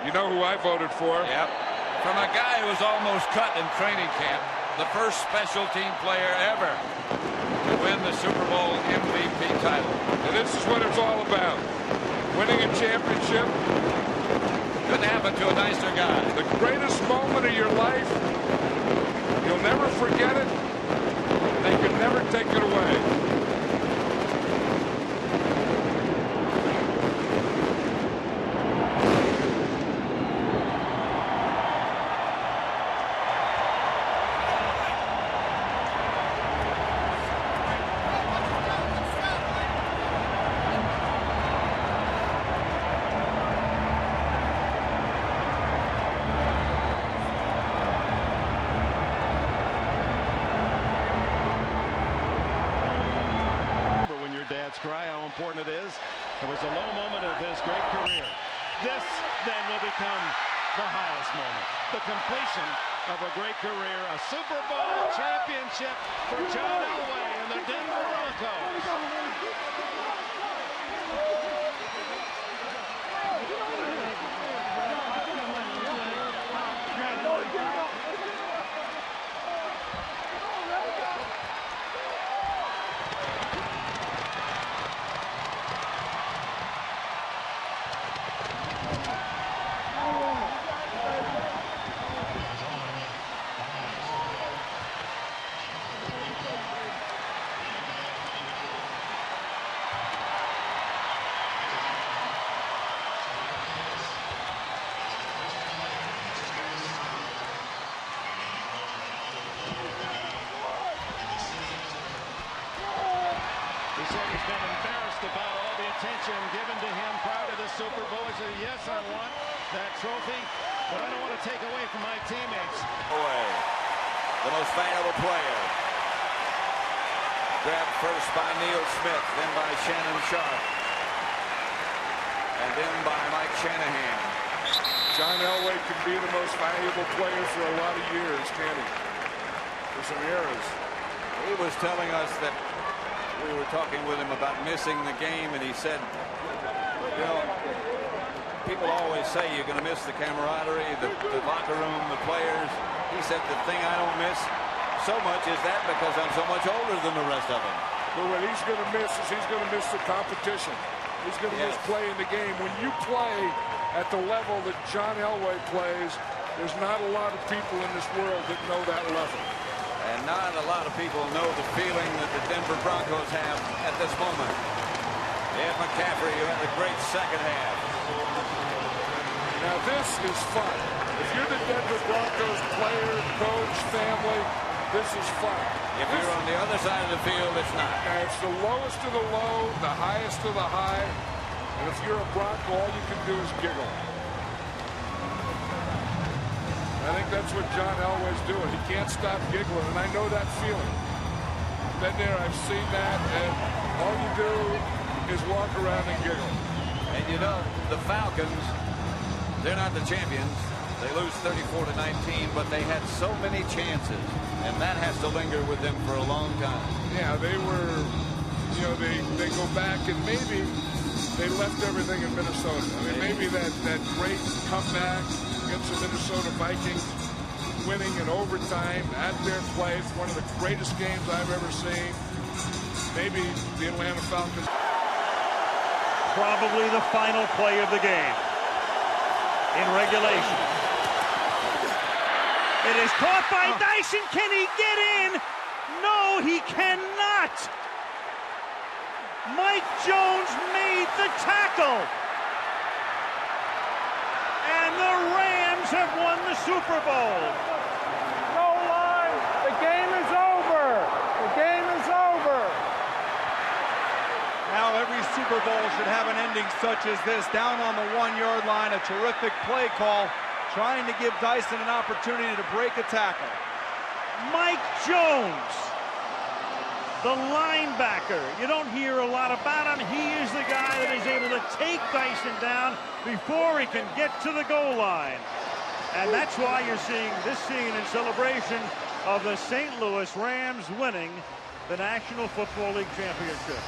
You know who I voted for? Yep. From a guy who was almost cut in training camp, the first special team player ever to win the Super Bowl MVP title. And this is what it's all about. Winning a championship. Couldn't happen to a nicer guy. The greatest moment of your life. You'll never forget it. They can never take it away. Cry how important it is. It was a low moment of his great career. This then will become the highest moment. The completion of a great career. A Super Bowl championship for John Elway and the Denver Broncos. He said he's been embarrassed about all the attention given to him prior to the Super Bowl. He said, yes, I want that trophy, but I don't want to take away from my teammates. Elway, the most valuable player. Grabbed first by Neil Smith, then by Shannon Sharp, and then by Mike Shanahan. John Elway can be the most valuable player for a lot of years, can he? For some eras. He was telling us that we were talking with him about missing the game, and he said, you know, people always say you're going to miss the camaraderie, the locker room, the players. He said the thing I don't miss so much is that because I'm so much older than the rest of them. But what he's going to miss is he's going to miss the competition. He's going to miss playing the game. When you play at the level that John Elway plays, there's not a lot of people in this world that know that level. And not a lot of people know the feeling that the Denver Broncos have at this moment. Ed McCaffrey, who had a great second half. Now this is fun. If you're the Denver Broncos player, coach, family, this is fun. If you're on the other side of the field, it's not. Now it's the lowest of the low, the highest of the high. And if you're a Bronco, all you can do is giggle. I think that's what John Elway's doing. He can't stop giggling, and I know that feeling. Been there, I've seen that, and all you do is walk around and giggle. And you know, the Falcons, they're not the champions. They lose 34-19, but they had so many chances, and that has to linger with them for a long time. Yeah, they were, you know, they go back, and maybe they left everything in Minnesota. I mean, maybe that great comeback against the Minnesota Vikings, winning in overtime at their place, one of the greatest games I've ever seen. Maybe the Atlanta Falcons. Probably the final play of the game in regulation. It is caught by Dyson. Can he get in? No, he cannot. Mike Jones made the tackle. And the Rams have won the Super Bowl. No line. The game is over. The game is over. Now every Super Bowl should have an ending such as this. Down on the 1-yard line, a terrific play call, trying to give Dyson an opportunity to break a tackle. Mike Jones, the linebacker. You don't hear a lot about him. He is the guy that is able to take Dyson down before he can get to the goal line. And that's why you're seeing this scene in celebration of the St. Louis Rams winning the National Football League championship.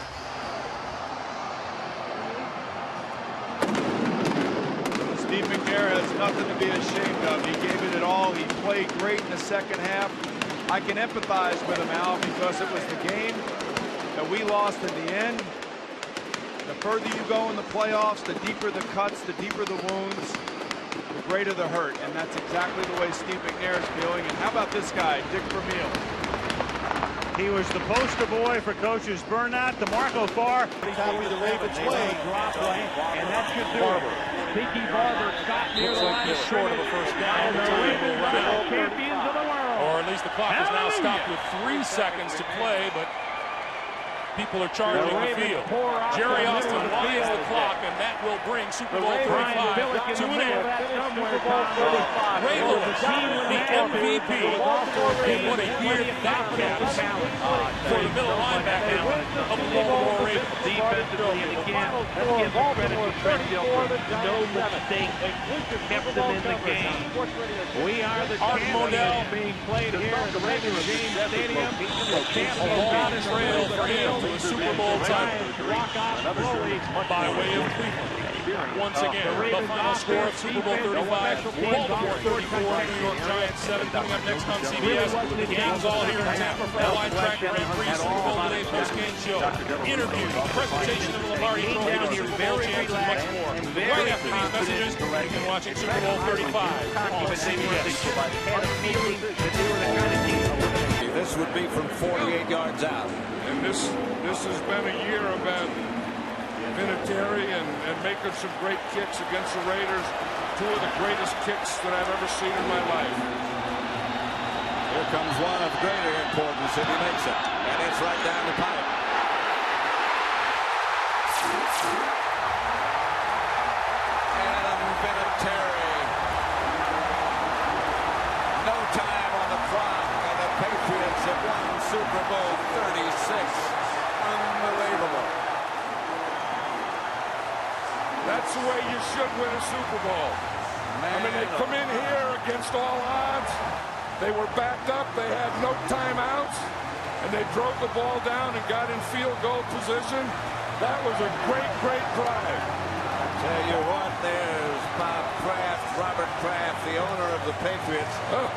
Steve McNair has nothing to be ashamed of. He gave it all. He played great in the second half. I can empathize with him, Al, because it was the game that we lost in the end. The further you go in the playoffs, the deeper the cuts, the deeper the wounds, the greater the hurt. And that's exactly the way Steve McNair is feeling. And how about this guy, Dick Vermeil? He was the poster boy for coaches Burnett, DeMarco Farr. Copy the Ravens way. Drop play, and that should do it. Tiki Barber shot near the line. Looks like short of a first down. The Ravens are champions of the world. Or at least the clock is now stopped with 3 seconds to play, but people are charging the field. Jerry Austin winds the clock, and that will bring Super Bowl 35 to an end. Ray Lewis, the MVP. And what a year that caps for the middle linebacker of the Baltimore Ravens. Defensively, and again, let's give the credit to Trent Dilfer. No mistake kept them in the game. We are the champions being played here at the Raymond James Stadium. A long trail for him to a Super Bowl title by way of Cleveland. Once again, the final score of Super Bowl 35, Baltimore 34, New York Giants 7. Coming up next on CBS, the game's all here in Tampa. Airline Track Grand Prix, Super Bowl Today post-game show, interviews, presentation of the Lombardi Trophy to the Super Bowl champs, and much more. Right after these messages, you've been watching Super Bowl 35 on CBS. This would be from 48 yards out. And this has been a year about Vinatieri and making some great kicks against the Raiders. 2 of the greatest kicks that I've ever seen in my life. Here comes one of greater importance if he makes it. And it's right down the pipe. Adam Vinatieri. No time on the clock, and the Patriots have won Super Bowl 36. Unbelievable. That's the way you should win a Super Bowl. Man, I mean, they come in here against all odds. They were backed up. They had no timeouts. And they drove the ball down and got in field goal position. That was a great, great drive. Tell you what, there's Bob Kraft, Robert Kraft, the owner of the Patriots. Oh.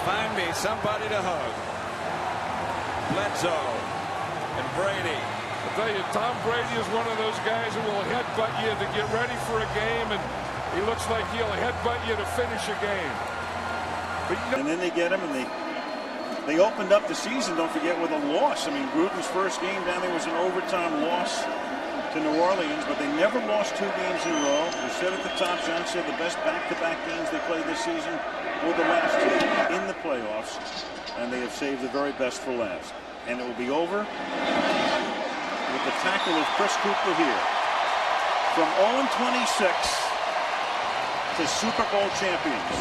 Find me somebody to hug. Bledsoe and Brady. I tell you, Tom Brady is one of those guys who will headbutt you to get ready for a game, and he looks like he'll headbutt you to finish a game. But and then they get him, and they opened up the season, don't forget, with a loss. I mean, Gruden's first game down there was an overtime loss to New Orleans, but they never lost 2 games in a row. We said at the top, John said the best back-to-back games they played this season were the last 2 in the playoffs, and they have saved the very best for last. And it will be over with the tackle of Chris Cooper here. From 0-26 to Super Bowl champions.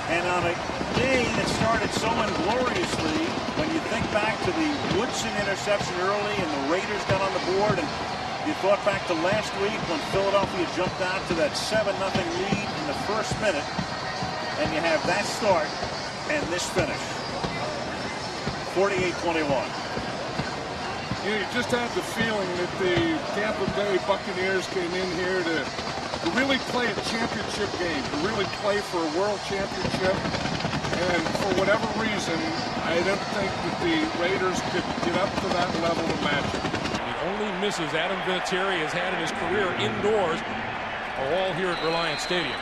And on a day that started so ingloriously, when you think back to the Woodson interception early and the Raiders got on the board, and you thought back to last week when Philadelphia jumped out to that 7-0 lead in the first minute, and you have that start and this finish. 48-21. you just had the feeling that the Tampa Bay Buccaneers came in here to really play a championship game, to really play for a world championship. And for whatever reason, I don't think that the Raiders could get up to that level to match it. The only misses Adam Vinatieri has had in his career indoors are all here at Reliant Stadium.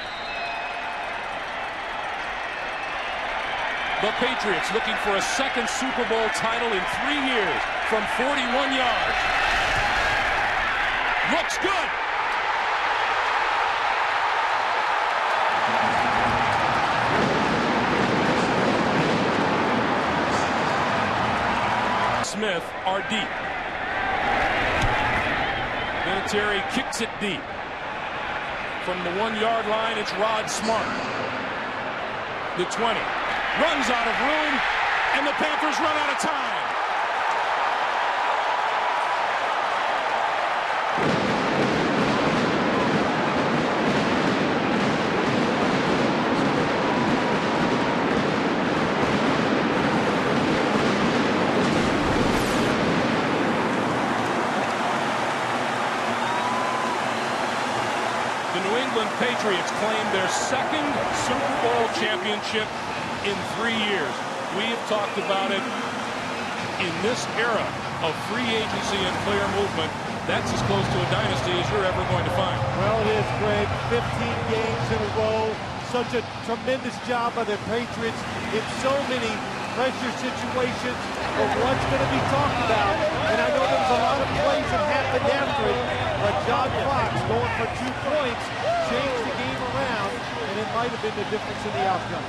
The Patriots looking for a second Super Bowl title in 3 years from 41 yards. Looks good. Smith are deep. Vinatieri kicks it deep. From the 1-yard line, it's Rod Smart. The 20. Runs out of room, and the Panthers run out of time. New England Patriots claim their second Super Bowl championship in 3 years. We have talked about it in this era of free agency and player movement. That's as close to a dynasty as you're ever going to find. Well, it is, Greg. 15 games in a row. Such a tremendous job by the Patriots in so many pressure situations. But what's going to be talked about, and I know there was a lot of plays that happened after it, but John Fox going for 2 points changed the game around, and it might have been the difference in the outcome.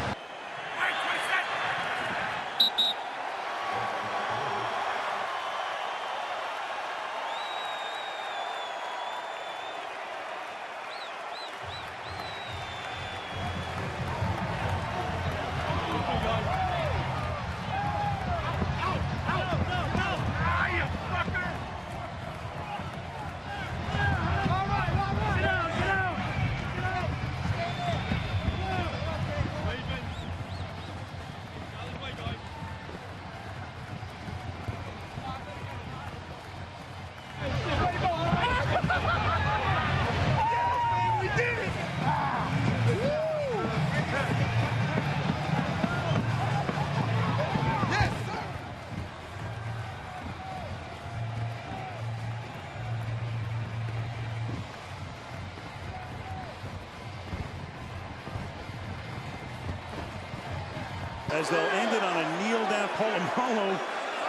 As they'll end it on a kneel down. Polamalu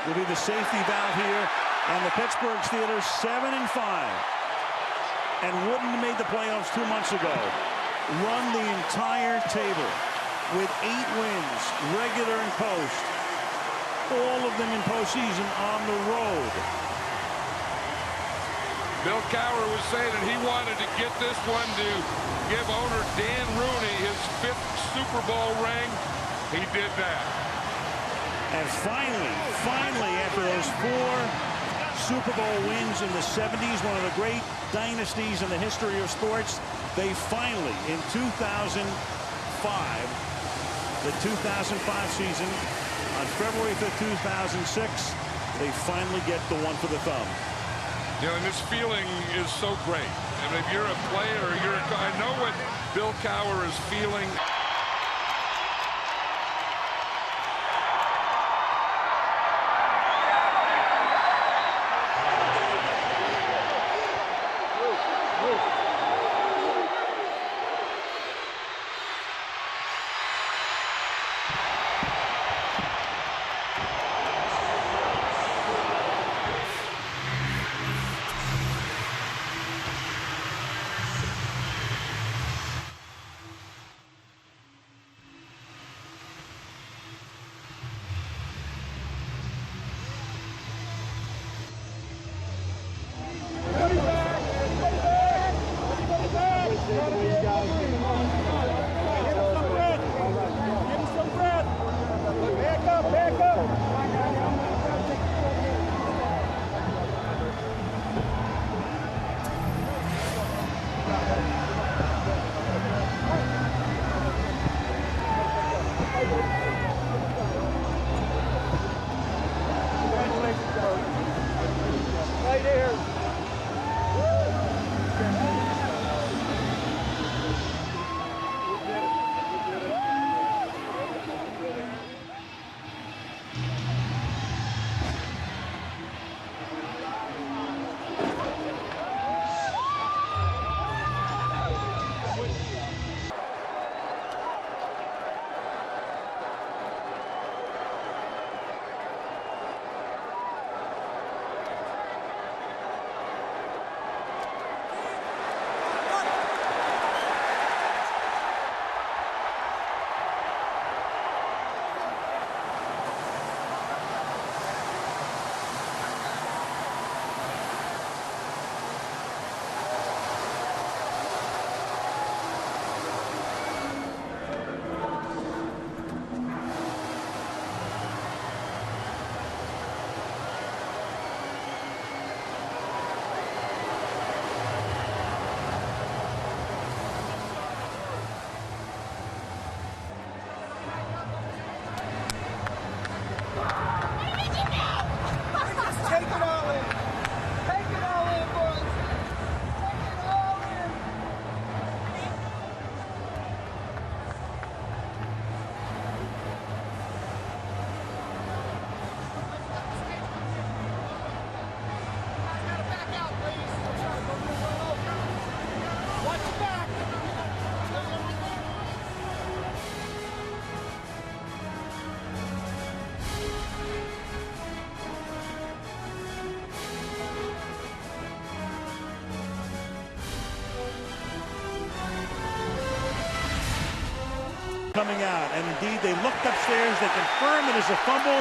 will be the safety valve here. And the Pittsburgh Steelers 7-5. And wouldn't have made the playoffs 2 months ago. Run the entire table with 8 wins, regular and post. All of them in postseason on the road. Bill Cowher was saying that he wanted to get this one to give owner Dan Rooney his 5th Super Bowl ring. He did that. And finally, after those 4 Super Bowl wins in the 70s, one of the great dynasties in the history of sports, they finally, in 2005, the 2005 season, on February 5th, 2006, they finally get the one for the thumb. You know, and this feeling is so great. I mean, if you're a player, I know what Bill Cowher is feeling. coming out. And indeed, they looked upstairs. They confirmed it as a fumble.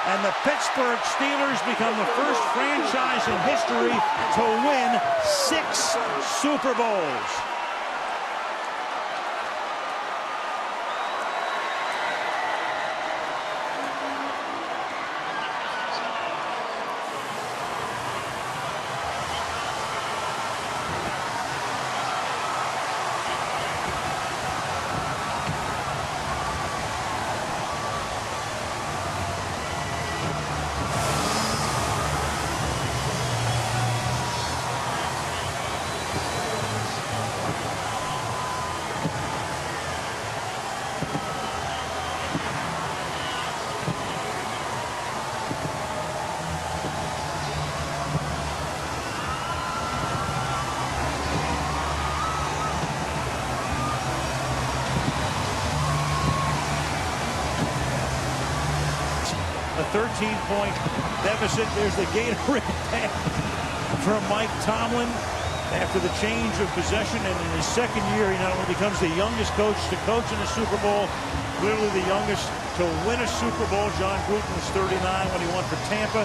And the Pittsburgh Steelers become the first franchise in history to win 6 Super Bowls. A 13-point deficit. There's the Gatorade pass from Mike Tomlin after the change of possession. And in his second year, he not only becomes the youngest coach to coach in a Super Bowl, clearly the youngest to win a Super Bowl. John Gruden was 39 when he won for Tampa.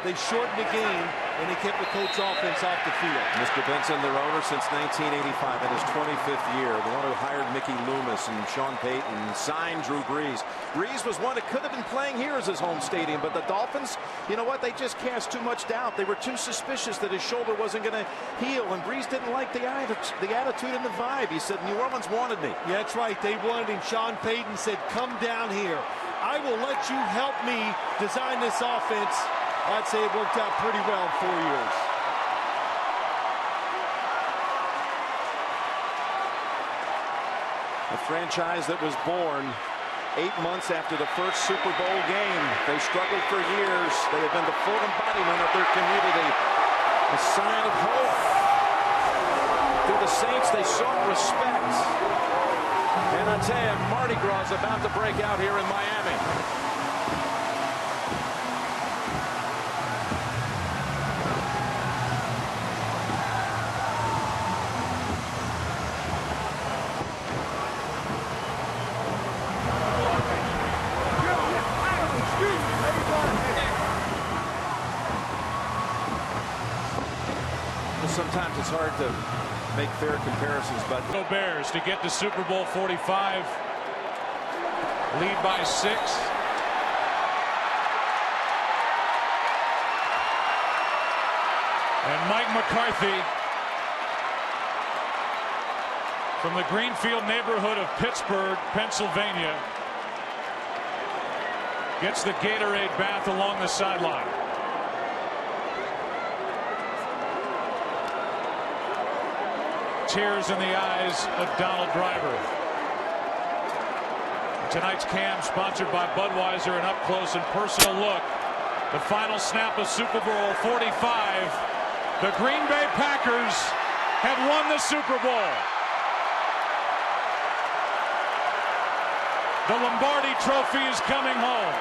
They shortened the game, and they kept the Colts offense off the field. Mr. Benson, their owner since 1985, in his 25th year. The one who hired Mickey Loomis and Sean Payton and signed Drew Brees. Brees was one that could have been playing here as his home stadium, but the Dolphins, you know what? They just cast too much doubt. They were too suspicious that his shoulder wasn't going to heal, and Brees didn't like the attitude and the vibe. He said, New Orleans wanted me. Yeah, that's right. They wanted him. Sean Payton said, come down here. I will let you help me design this offense. I'd say it worked out pretty well in 4 years. A franchise that was born 8 months after the first Super Bowl game. They struggled for years. They have been the full embodiment of their community. A sign of hope. Through the Saints, they sought respect. And I tell you, Mardi Gras is about to break out here in Miami. Sometimes it's hard to make fair comparisons, but Bears to get to Super Bowl 45, lead by 6. And Mike McCarthy from the Greenfield neighborhood of Pittsburgh, Pennsylvania, gets the Gatorade bath along the sideline. Tears in the eyes of Donald Driver. Tonight's cam sponsored by Budweiser, an up-close and personal look. The final snap of Super Bowl 45. The Green Bay Packers have won the Super Bowl. The Lombardi Trophy is coming home.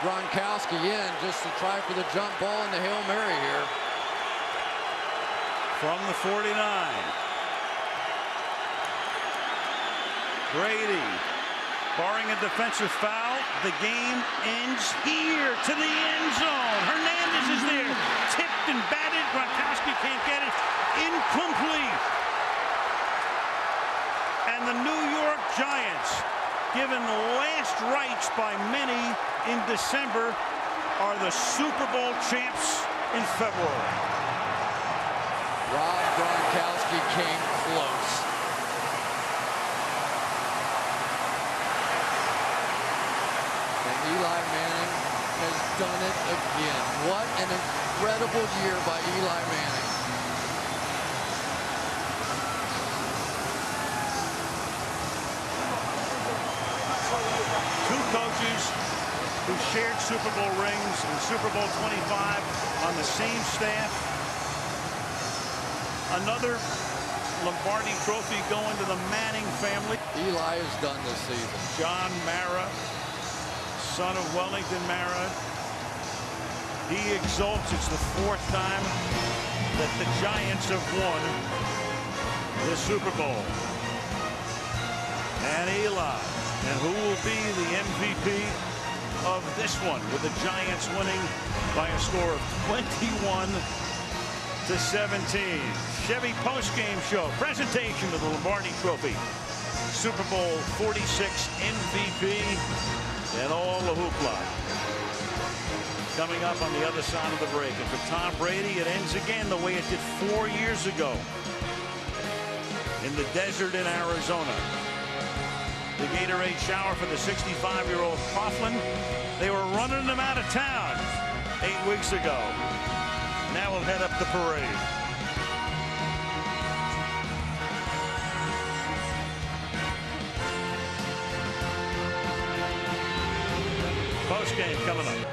Gronkowski in just to try for the jump ball and the Hail Mary here. From the 49. Brady, barring a defensive foul, the game ends here to the end zone. Hernandez is there, tipped and batted. Gronkowski can't get it. Incomplete. And the New York Giants, given last rites by many in December, are the Super Bowl champs in February. Rob Gronkowski came close. And Eli Manning has done it again. What an incredible year by Eli Manning. Two coaches who shared Super Bowl rings in Super Bowl 25 on the same staff. Another Lombardi Trophy going to the Manning family. Eli is done this season. John Mara, son of Wellington Mara. He exults. It's the 4th time that the Giants have won the Super Bowl. And Eli, and who will be the MVP of this one, with the Giants winning by a score of 21-17. Chevy postgame show, presentation of the Lombardi Trophy, Super Bowl 46 MVP, and all the hoopla. Coming up on the other side of the break. And for Tom Brady, it ends again the way it did 4 years ago in the desert in Arizona. The Gatorade shower for the 65-year-old Coughlin. They were running him out of town 8 weeks ago. Now we'll head up the parade. Post game coming up.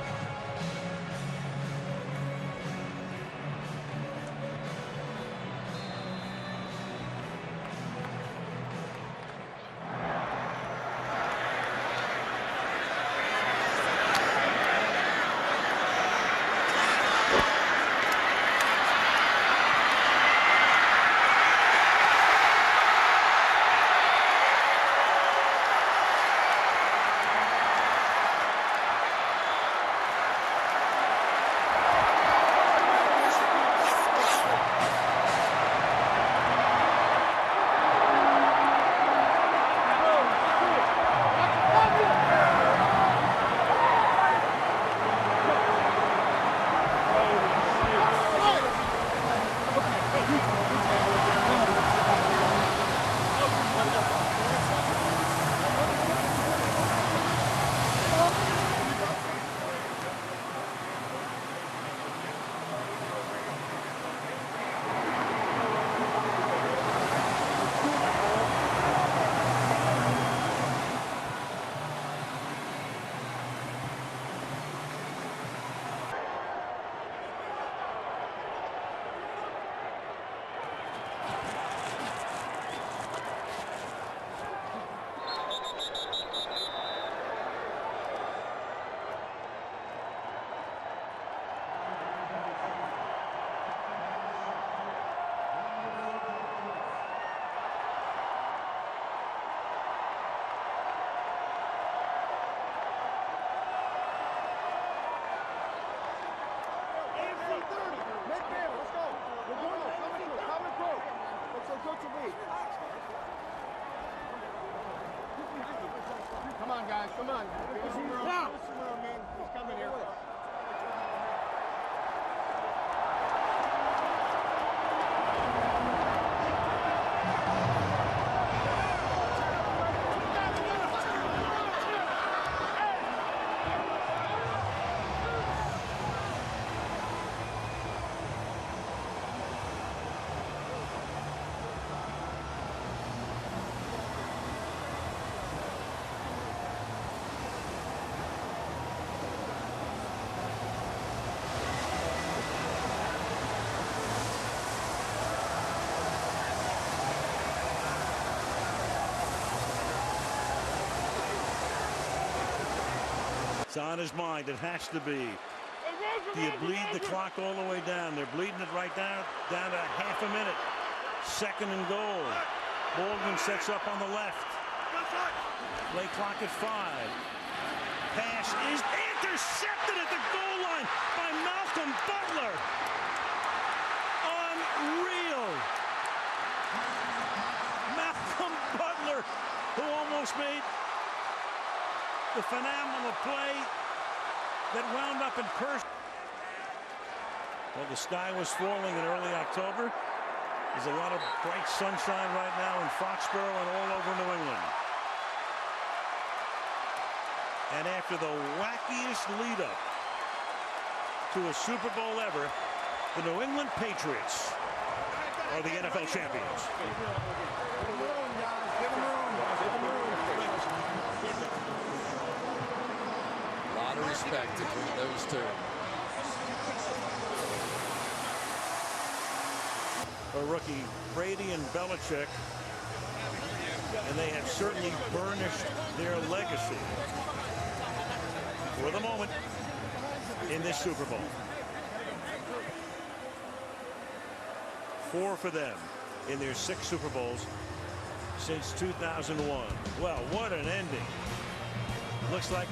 Come on, guys, come on. Now! Man. He's coming here. It's on his mind. It has to be. Do you bleed the clock all the way down? They're bleeding it right down to half a minute. 2nd and goal. Baldwin sets up on the left. Play clock at 5. Pass is intercepted at the goal line by Malcolm Butler. Unreal. Malcolm Butler, who almost made the phenomenal play that wound up in person. Well, the sky was falling in early October. There's a lot of bright sunshine right now in Foxborough and all over New England. And after the wackiest lead-up to a Super Bowl ever, the New England Patriots are the NFL champions. Respect between those two. a rookie, Brady and Belichick, and they have certainly burnished their legacy for the moment in this Super Bowl. 4 for them in their 6 Super Bowls since 2001. Well, what an ending. Looks like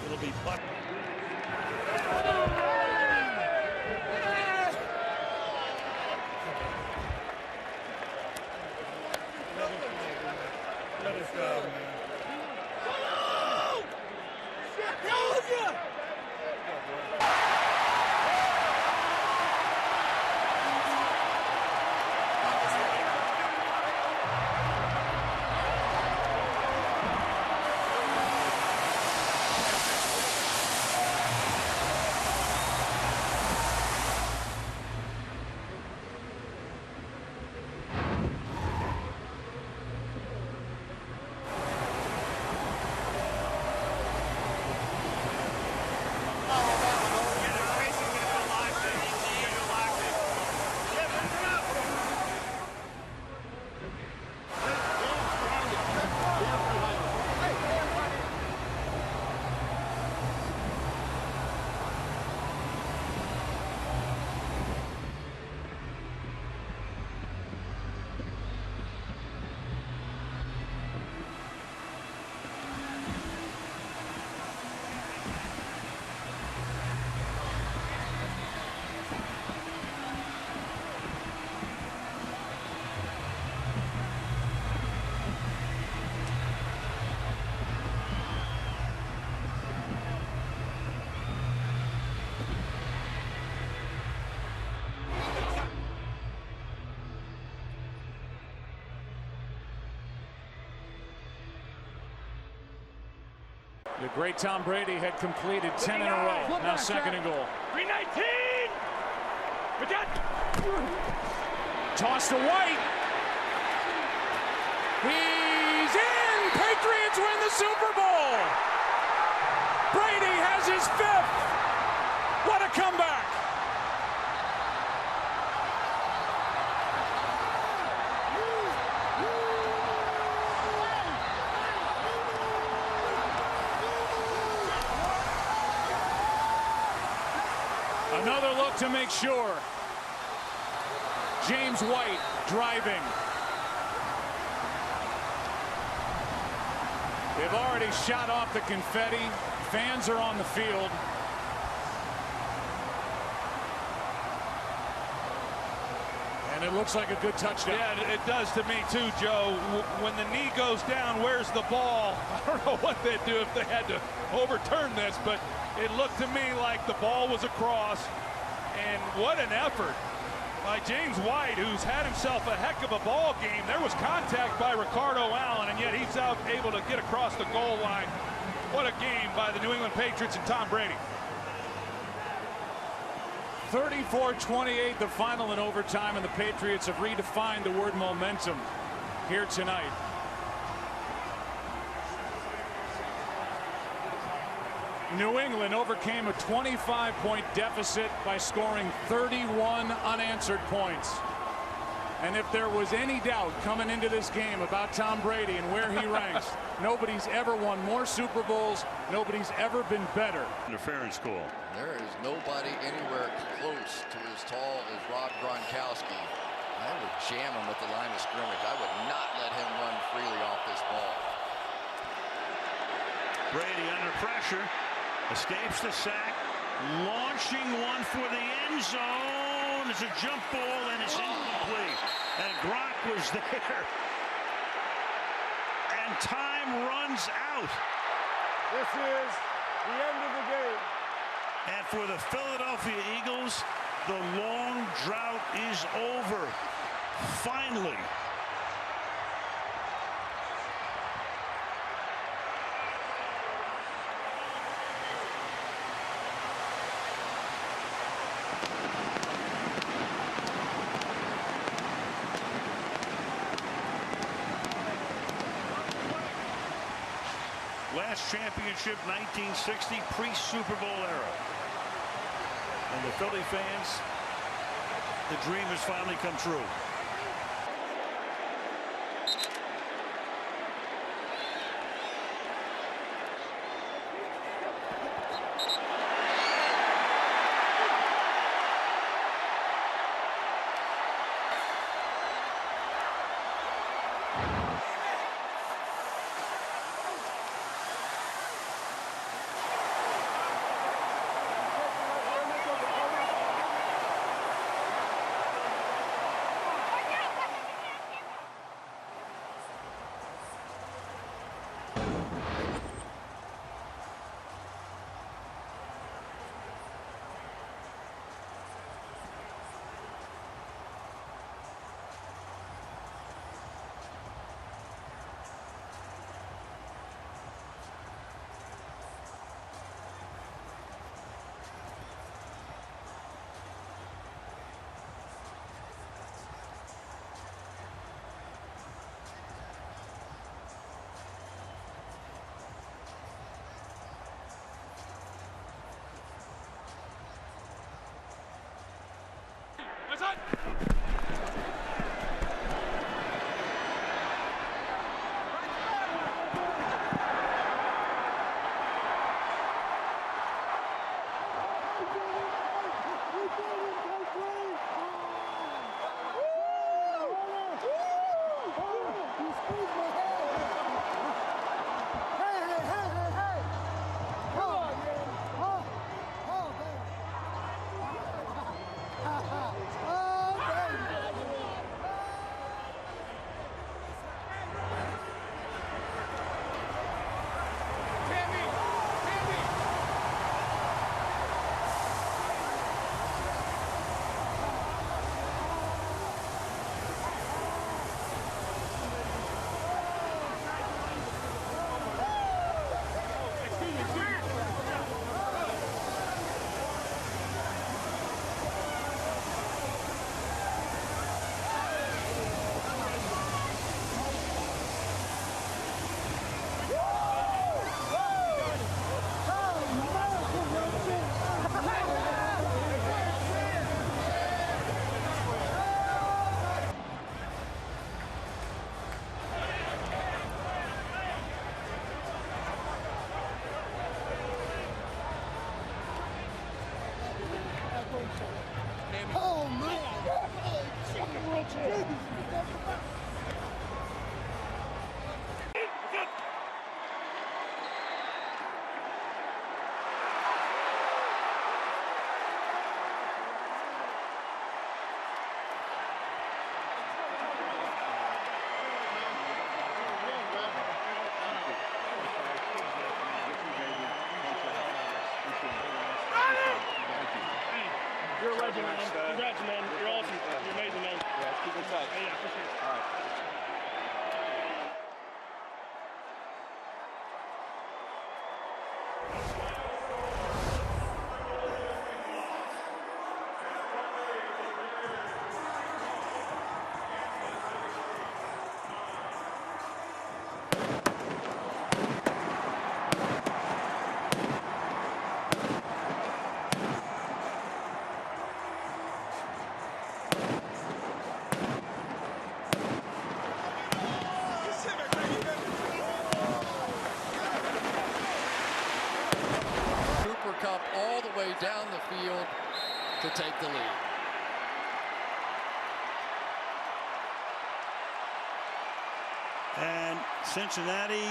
it'll be Bucs. Let us go, man. The great Tom Brady had completed 10 in a row. Now second and goal. 319. Toss to White. He's in. Patriots win the Super Bowl. Brady has his 5th. What a comeback. Another look to make sure. James White driving. They've already shot off the confetti. Fans are on the field. And it looks like a good touchdown. Yeah, it does to me too, Joe. When the knee goes down, where's the ball? I don't know what they'd do if they had to overturn this, but it looked to me like the ball was across. And what an effort by James White, who's had himself a heck of a ball game. There was contact by Ricardo Allen, and yet he's out able to get across the goal line. What a game by the New England Patriots and Tom Brady. 34-28 the final in overtime, and the Patriots have redefined the word momentum here tonight. New England overcame a 25-point deficit by scoring 31 unanswered points. And if there was any doubt coming into this game about Tom Brady and where he ranks, nobody's ever won more Super Bowls. Nobody's ever been better. Interference call. There is nobody anywhere close to as tall as Rob Gronkowski. I would jam him with the line of scrimmage. I would not let him run freely off this ball. Brady under pressure. Escapes the sack. Launching one for the end zone. It's a jump ball and it's incomplete. And Gronk was there. And time runs out. This is the end of the game. And for the Philadelphia Eagles, the long drought is over. Finally. Last championship, 1960, pre-Super Bowl era. And the Philly fans, the dream has finally come true. You're a legend, man. Congrats, man. You're awesome. You're amazing, man. Yeah, let's keep in touch. Yeah, for sure. All right. Cup all the way down the field to take the lead. And Cincinnati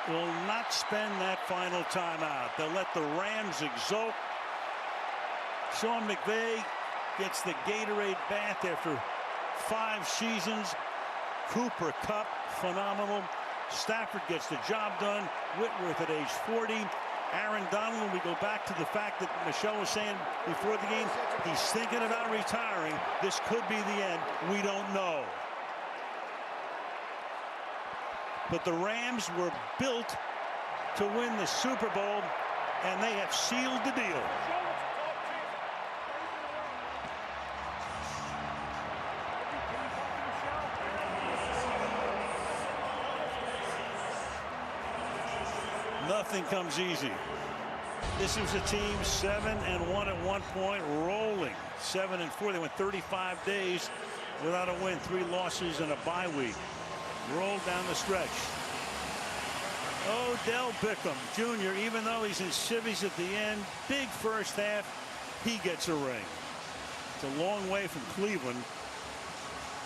will not spend that final timeout. They'll let the Rams exult. Sean McVay gets the Gatorade bath after 5 seasons. Cooper Kupp, phenomenal. Stafford gets the job done. Whitworth at age 40. Aaron Donald, we go back to the fact that Michelle was saying before the game, he's thinking about retiring. This could be the end. We don't know. But the Rams were built to win the Super Bowl, and they have sealed the deal. Nothing comes easy. This was a team 7-1 at one point, rolling 7-4. They went 35 days without a win, 3 losses and a bye week. Rolled down the stretch. Odell Beckham Jr., even though he's in civvies at the end, big first half, he gets a ring. It's a long way from Cleveland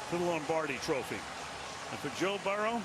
to the Lombardi Trophy. And for Joe Burrow,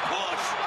push.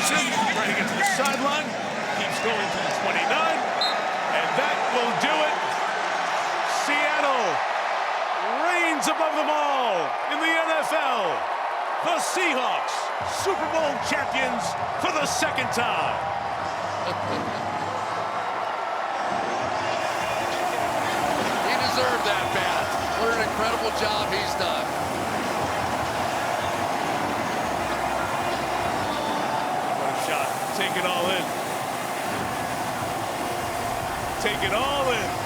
Johnson trying to get to the sideline. Keeps going to the 29. And that will do it. Seattle reigns above them all in the NFL. The Seahawks, Super Bowl champions for the second time. He deserved that, Pat. What an incredible job he's done. What a shot. Take it all in. Take it all in.